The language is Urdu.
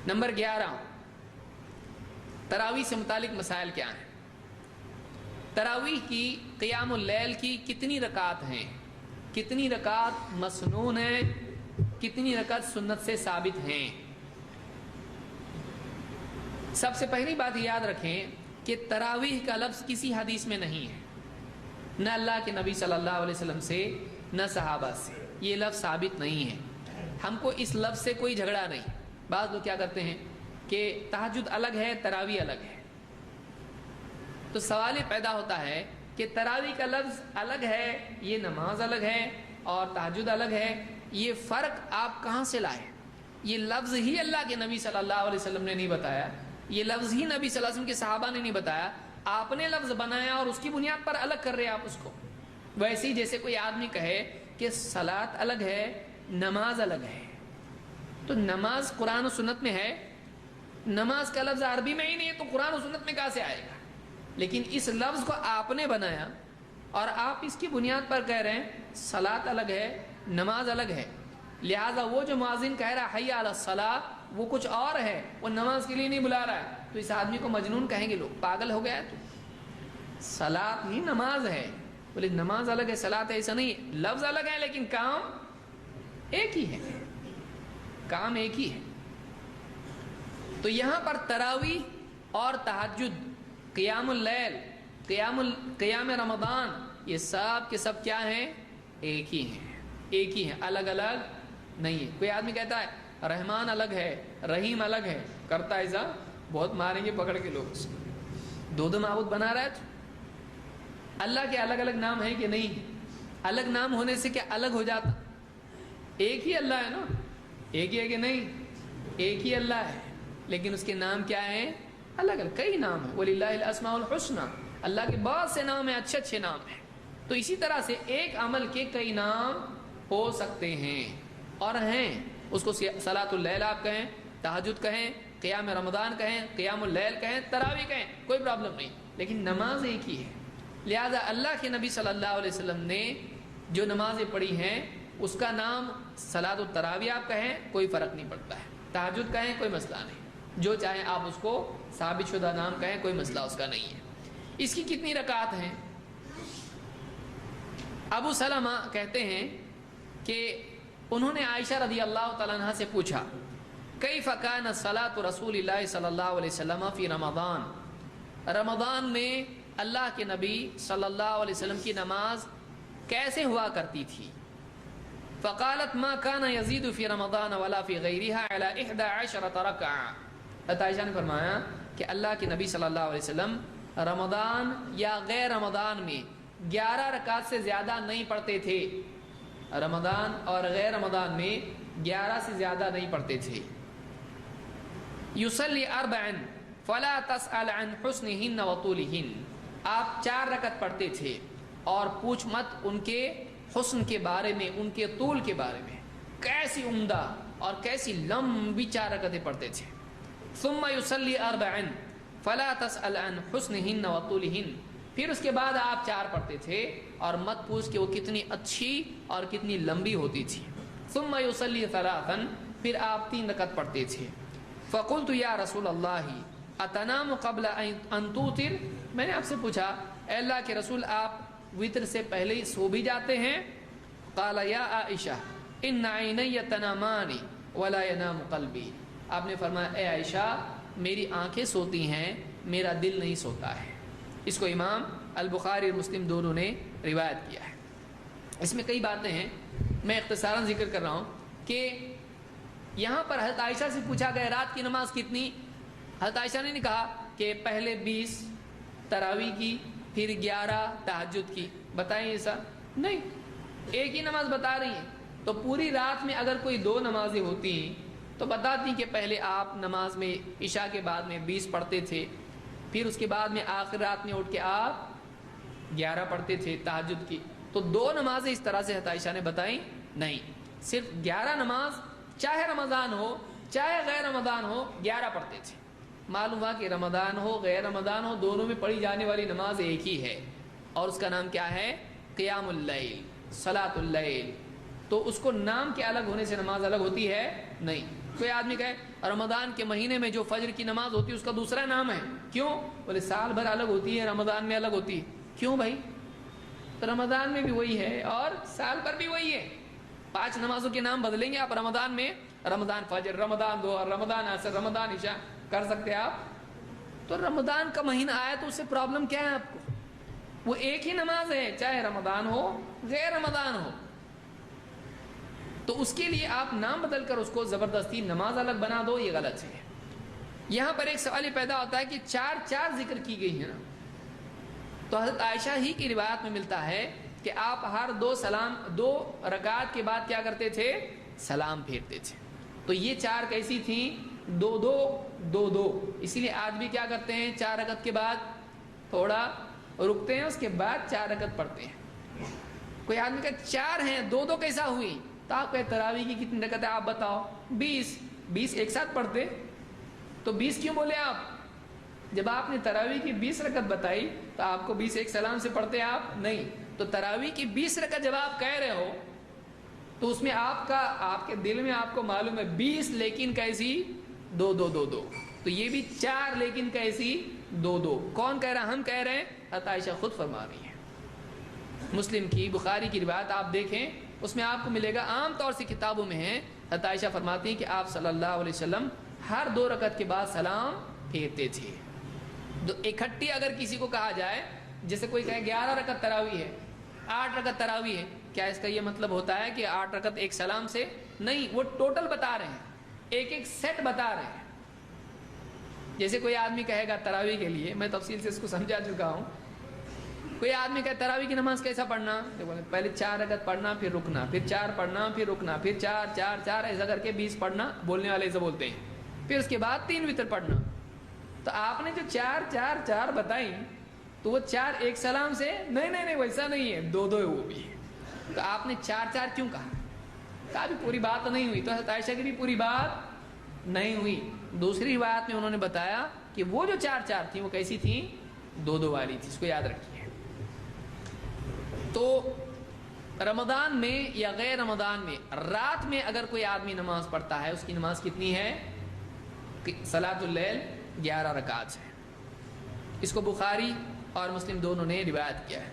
نمبر 11، تراویح سے متعلق مسائل کیا ہیں؟ تراویح کی قیام اللیل کی کتنی رکعت ہیں؟ کتنی رکعت مسنون ہیں؟ کتنی رکعت سنت سے ثابت ہیں؟ سب سے پہلی بات یاد رکھیں کہ تراویح کا لفظ کسی حدیث میں نہیں ہے، نہ اللہ کے نبی صلی اللہ علیہ وسلم سے نہ صحابہ سے، یہ لفظ ثابت نہیں ہے۔ ہم کو اس لفظ سے کوئی جھگڑا نہیں۔ بعض لوگ کیا کرتے ہیں کہ تہجد الگ ہے، تراویح الگ ہے، تو سوال یہ پیدا ہوتا ہے کہ تراویح کا لفظ الگ ہے، یہ نماز الگ ہے، اور تہجد الگ ہے، یہ فرق آپ کہاں سے لائے؟ یہ لفظ ہی اللہ کے نبی صلی اللہ علیہ وسلم نے نہیں بتایا، یہ لفظ ہی نبی صلی اللہ علیہ وسلم کے صحابہ نے نہیں بتایا، آپ نے لفظ بنایا اور اس کی بنیاد پر الگ کر رہے آپ اس کو۔ ویسے ہی جیسے کوئی آدمی کہے کہ صلاۃ الگ ہے، نماز الگ ہے، تو نماز قرآن و سنت میں ہے، نماز کا لفظ عربی میں ہی نہیں ہے تو قرآن و سنت میں کہاں سے آئے گا؟ لیکن اس لفظ کو آپ نے بنایا اور آپ اس کی بنیاد پر کہہ رہے ہیں صلاۃ الگ ہے، نماز الگ ہے، لہٰذا وہ جو مؤذن کہہ رہا ہے حی علی الصلاۃ وہ کچھ اور ہے، وہ نماز کے لیے نہیں بلا رہا ہے، تو اس آدمی کو مجنون کہیں گے لوگ، پاگل ہو گیا ہے تو۔ صلاۃ ہی نماز ہے، بولے نماز الگ ہے صلاۃ ہے، ایسا نہیں ہے، لفظ الگ ہے لیکن کام ایک ہی ہے، کام ایک ہی ہے۔ تو یہاں پر تراویح اور تہجد، قیام اللیل، قیام رمضان، یہ سب کے سب کیا ہیں؟ ایک ہی ہیں، ایک ہی ہیں، الگ الگ نہیں ہے۔ کوئی آدمی کہتا ہے رحمان الگ ہے، رحیم الگ ہے، کرتا ہے ایسا بہت ماریں گے پکڑ کے لوگ اس کو، دو معبود بنا رہا ہے تو اللہ کے الگ الگ نام ہیں کہ نہیں؟ الگ نام ہونے سے کیا الگ ہو جاتا؟ ایک ہی اللہ ہے نا، ایک ہی ہے کہ نہیں؟ ایک ہی اللہ ہے لیکن اس کے نام کیا ہیں؟ الگ الگ، کئی نام ہیں، وَلِلَّهِ الْأَسْمَاءُ الْحُسْنَى، اللہ کے بہت سے نام ہیں، اچھے اچھے نام ہیں۔ تو اسی طرح سے ایک عمل کے کئی نام ہو سکتے ہیں اور ہیں، اس کو صلاۃ اللیل آپ کہیں، تہجد کہیں، قیام رمضان کہیں، قیام اللیل کہیں، تراویح کہیں، کوئی پرابلم نہیں، لیکن نماز ایک ہی ہے۔ لہذا اللہ کے نبی صلی اللہ علیہ وسلم نے جو نمازیں پڑھی ہیں اس کا نام صلاۃ التراویح آپ کہیں، کوئی فرق نہیں پڑتا ہے، تہجد کہیں، کوئی مسئلہ نہیں، جو چاہیں آپ اس کو ثابت شدہ نام کہیں، کوئی مسئلہ اس کا نہیں ہے۔ اس کی کتنی رکعت ہیں؟ ابو سلمہ کہتے ہیں کہ انہوں نے عائشہ رضی اللہ تعالیٰ عنہ سے پوچھا کیف کان صلاۃ رسول اللہ صلی اللہ علیہ وسلم فی رمضان، رمضان میں اللہ کے نبی صلی اللہ علیہ وسلم کی نماز کیسے ہوا کرتی تھی؟ فقالت ما كان يزيد في رمضان ولا في غيرها على 11 ركعة، حضرت عائشہ نے فرمایا کہ اللہ کے نبی صلی اللہ علیہ وسلم رمضان یا غیر رمضان میں 11 رکعت سے زیادہ نہیں پڑھتے تھے، رمضان اور غیر رمضان میں 11 سے زیادہ نہیں پڑھتے تھے۔ یصلی 4 فلا تسأل عن حسنہن وطولہن، آپ 4 رکعت پڑھتے تھے اور پوچھ مت ان کے حسن کے بارے میں، ان کے طول کے بارے میں، کیسی عمدہ اور کیسی لمبی 4 رکعتیں پڑھتے تھے۔ ثم یصلی 4 فلا تسأل عن حسنہن وطولہن، پھر اس کے بعد آپ 4 پڑھتے تھے اور مت پوچھ کہ وہ کتنی اچھی اور کتنی لمبی ہوتی تھی۔ ثم یصلی 3، پھر آپ 3 رکعت پڑھتے تھے۔ فقلت یا رسول اللہ اتنام قبل ان توتر، میں نے آپ سے پوچھا اے اللہ کے رسول آپ وتر سے پہلے ہی سو بھی جاتے ہیں؟ قال یا عائشہ ان عینی تنامان ولا ینام قلبی، آپ نے فرمایا اے عائشہ میری آنکھیں سوتی ہیں، میرا دل نہیں سوتا ہے۔ اس کو امام البخاری اور مسلم دونوں نے روایت کیا ہے۔ اس میں کئی باتیں ہیں، میں اختصاراً ذکر کر رہا ہوں کہ یہاں پر حضرت عائشہ سے پوچھا گیا رات کی نماز کتنی؟ حضرت عائشہ نے نہیں کہا کہ پہلے 20 تراویح کی، پھر 11 تہجد کی، بتائیں ایسا نہیں، ایک ہی نماز بتا رہی ہیں۔ تو پوری رات میں اگر کوئی 2 نمازیں ہوتی تو بتاتی کہ پہلے آپ نماز میں عشاء کے بعد میں 20 پڑھتے تھے، پھر اس کے بعد میں آخر رات میں اٹھ کے آپ 11 پڑھتے تھے تہجد کی۔ تو 2 نمازیں اس طرح سے حضرت عائشہ نے بتائیں نہیں، صرف 11 نماز، چاہے رمضان ہو چاہے غیر رمضان ہو 11 پڑھتے تھے۔ معلوم ہوا کہ رمضان ہو غیر رمضان ہو دونوں میں پڑھی جانے والی نماز ایک ہی ہے، اور اس کا نام کیا ہے؟ قیام اللیل، صلاۃ اللیل۔ تو اس کو نام کے الگ ہونے سے نماز الگ ہوتی ہے؟ نہیں۔ کوئی آدمی کہے رمضان کے مہینے میں جو فجر کی نماز ہوتی ہے اس کا دوسرا نام ہے، کیوں؟ بولے سال بھر الگ ہوتی ہے، رمضان میں الگ ہوتی ہے. کیوں بھائی؟ تو رمضان میں بھی وہی ہے اور سال پر بھی وہی ہے. 5 نمازوں کے نام بدلیں گے آپ رمضان میں، رمضان فجر، رمضان ظہر، رمضان عصر، رمضان عشاء کر سکتے آپ. تو رمضان کا مہینہ آیا تو اس سے پرابلم کیا ہے آپ کو؟ وہ ایک ہی نماز ہے، چاہے رمضان ہو غیر رمضان ہو. تو اس کے لیے آپ نام بدل کر اس کو زبردستی نماز الگ بنا دو، یہ غلط ہے. یہاں پر ایک سوال یہ پیدا ہوتا ہے کہ 4 ذکر کی گئی ہیں نا، تو حضرت عائشہ ہی کی روایت میں ملتا ہے کہ آپ ہر 2 رکعات کے بعد کیا کرتے تھے؟ سلام پھیرتے تھے. تو یہ 4 کیسی تھیں؟ 2-2. اسی لیے آج بھی کیا کرتے ہیں؟ 4 رکعت کے بعد تھوڑا رکتے ہیں، اس کے بعد 4 رکعت پڑھتے ہیں. کوئی آدمی کہ 4 ہیں 2-2 کیسا ہوئی؟ تو آپ کہ تراویح کی کتنی رکعت ہے آپ بتاؤ؟ 20 ایک ساتھ پڑھتے. تو 20 کیوں بولے آپ؟ جب آپ نے تراویح کی 20 رکعت بتائی تو آپ کو 20 ایک سلام سے پڑھتے آپ نہیں. تو تراویح کی 20 رکعت جب آپ کہہ رہے ہو تو اس میں آپ کے دل میں آپ کو معلوم ہے 20 لیکن کیسی؟ 2-2. تو یہ بھی 4 لیکن کیسی؟ 2-2. کون کہہ رہا؟ ہم کہہ رہے ہیں، حضرت عائشہ خود فرما رہی ہیں. مسلم کی، بخاری کی روایت آپ دیکھیں، اس میں آپ کو ملے گا، عام طور سے کتابوں میں ہے، حضرت عائشہ فرماتی ہیں کہ آپ صلی اللہ علیہ وسلم ہر 2 رکعت کے بعد سلام پھیرتے تھے. تو اکٹھی اگر کسی کو کہا جائے، جیسے کوئی کہے 11 رکعت تراویح ہے، 8 رکعت تراویح ہے، کیا اس کا یہ مطلب ہوتا ہے کہ 8 رکعت ایک سلام سے؟ نہیں، وہ ٹوٹل بتا رہے ہیں، ایک سیٹ بتا رہے ہیں. جیسے کوئی آدمی کہے گا تراویح کے لیے، میں تفصیل سے اس کو سمجھا چکا ہوں، کوئی آدمی کہے تراویح کی نماز کیسا پڑھنا؟ پہلے 4 رکعت پڑھنا، پھر رکنا، پھر 4 پڑھنا، پھر رکنا، پھر 4 ایسا کر کے 20 پڑھنا، بولنے والے ایسا بولتے ہیں. پھر اس کے بعد 3 وتر پڑھنا. تو آپ نے جو 4 بتائی تو وہ 4 ایک سلام سے؟ نہیں ویسا نہیں ہے، 2 ہے وہ بھی. تو آپ نے 4 کیوں کہا بھی پوری بات نہیں ہوئی. تو حضرت عائشہ کی بھی پوری بات نہیں ہوئی. دوسری روایت میں انہوں نے بتایا کہ وہ جو 4 تھیں وہ کیسی تھیں؟ 2 والی تھی. اس کو یاد رکھیے. تو رمضان میں یا غیر رمضان میں رات میں اگر کوئی آدمی نماز پڑھتا ہے، اس کی نماز کتنی ہے؟ صلاۃ اللیل 11 رکعات ہے. اس کو بخاری اور مسلم دونوں نے روایت کیا ہے.